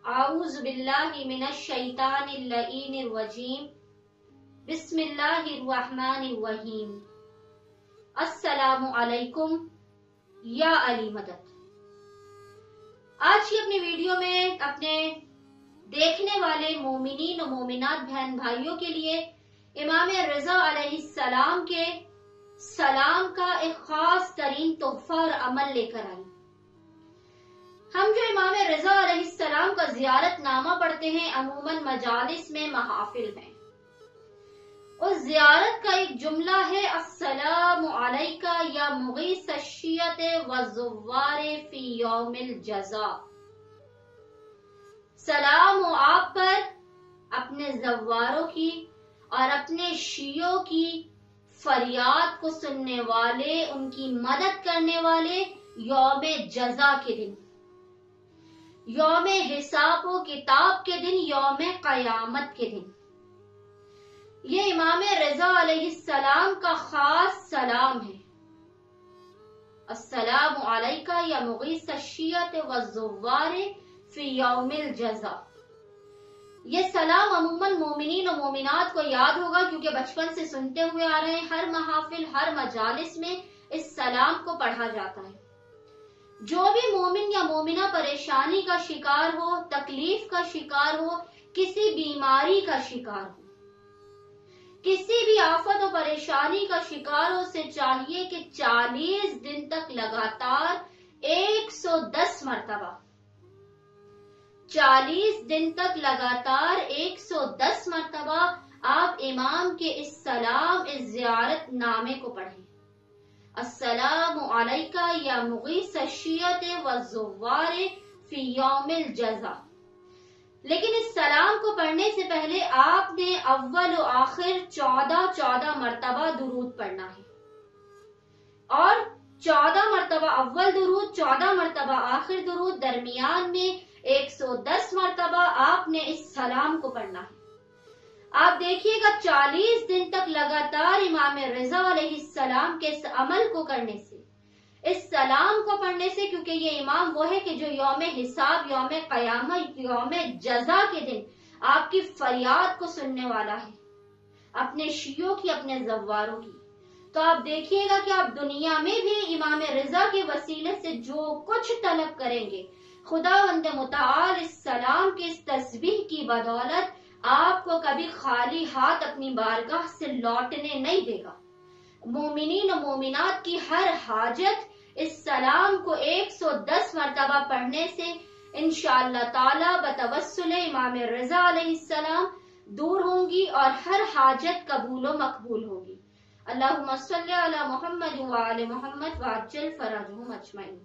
اعوذ باللہ من الشیطان اللعین الرجیم بسم اللہ الرحمن الرحیم السلام علیکم یا علی مدد۔ آج کی اپنی ویڈیو میں اپنے دیکھنے والے مومنین و مومنات بہن بھائیوں کے لیے امام رضا علیہ السلام کے سلام کا ایک خاص ترین تحفہ اور عمل لے کر آئی۔ ہم جو امام رضا علیہ السلام کا زیارت نامہ پڑھتے ہیں عموماً مجالس میں، محافل میں، اس زیارت کا ایک جملہ ہے السلام علیکہ یا مغیث الشیعۃ والزوار فی یوم الجزا۔ سلام ہو آپ پر، اپنے زواروں کی اور اپنے شیعوں کی فریاد کو سننے والے، ان کی مدد کرنے والے یوم جزا کے دن، یوم حساب و کتاب کے دن، یوم قیامت کے دن۔ یہ امام رضا علیہ السلام کا خاص سلام ہے، السلام علیکہ یا مغیث الشیعۃ والزوار فی یوم الجزا۔ یہ سلام عموماً مومنین و مومنات کو یاد ہوگا کیونکہ بچپن سے سنتے ہوئے آ رہے ہیں، ہر محافل، ہر مجالس میں اس سلام کو پڑھا جاتا ہے۔ جو بھی مومن یا مومنہ پریشانی کا شکار ہو، تکلیف کا شکار ہو، کسی بیماری کا شکار ہو، کسی بھی آفت و پریشانی کا شکار ہو، اسے چاہیے کہ 40 دن تک لگاتار 110 مرتبہ 40 دن تک لگاتار 110 مرتبہ آپ امام کے اس سلام، اس زیارت نامے کو پڑھیں، السلام علیکہ یا مغیث الشیعۃ والزوار فی یوم الجزا۔ لیکن اس سلام کو پڑھنے سے پہلے آپ نے اول و آخر 14 مرتبہ درود پڑھنا ہے، اور 14 مرتبہ اول درود، 14 مرتبہ آخر درود، درمیان میں 110 مرتبہ آپ نے اس سلام کو پڑھنا ہے۔ آپ دیکھیے گا 40 دن تک لگاتار امام رضا علیہ السلام کے اس عمل کو کرنے سے، اس سلام کو پڑھنے سے، کیونکہ یہ امام وہ ہے کہ جو یوم حساب، یوم قیامت، یوم جزا کے دن آپ کی فریاد کو سننے والا ہے، اپنے شیعوں کی، اپنے زواروں کی۔ تو آپ دیکھیے گا کہ آپ دنیا میں بھی امام رضا کے وسیلے سے جو کچھ طلب کریں گے، خداوند متعال اس سلام کے اس تسبیح کی بدولت آپ کو کبھی خالی ہاتھ اپنی بارگاہ سے لوٹنے نہیں دے گا۔ مومنین و مومنات کی ہر حاجت اس سلام کو 110 مرتبہ پڑھنے سے انشاءاللہ تعالی بتوسل امام رضا علیہ السلام دور ہوں گی اور ہر حاجت قبول و مقبول ہوگی۔ اللہم صلی علی محمد وآل محمد وعجل فرجہم اجمعین۔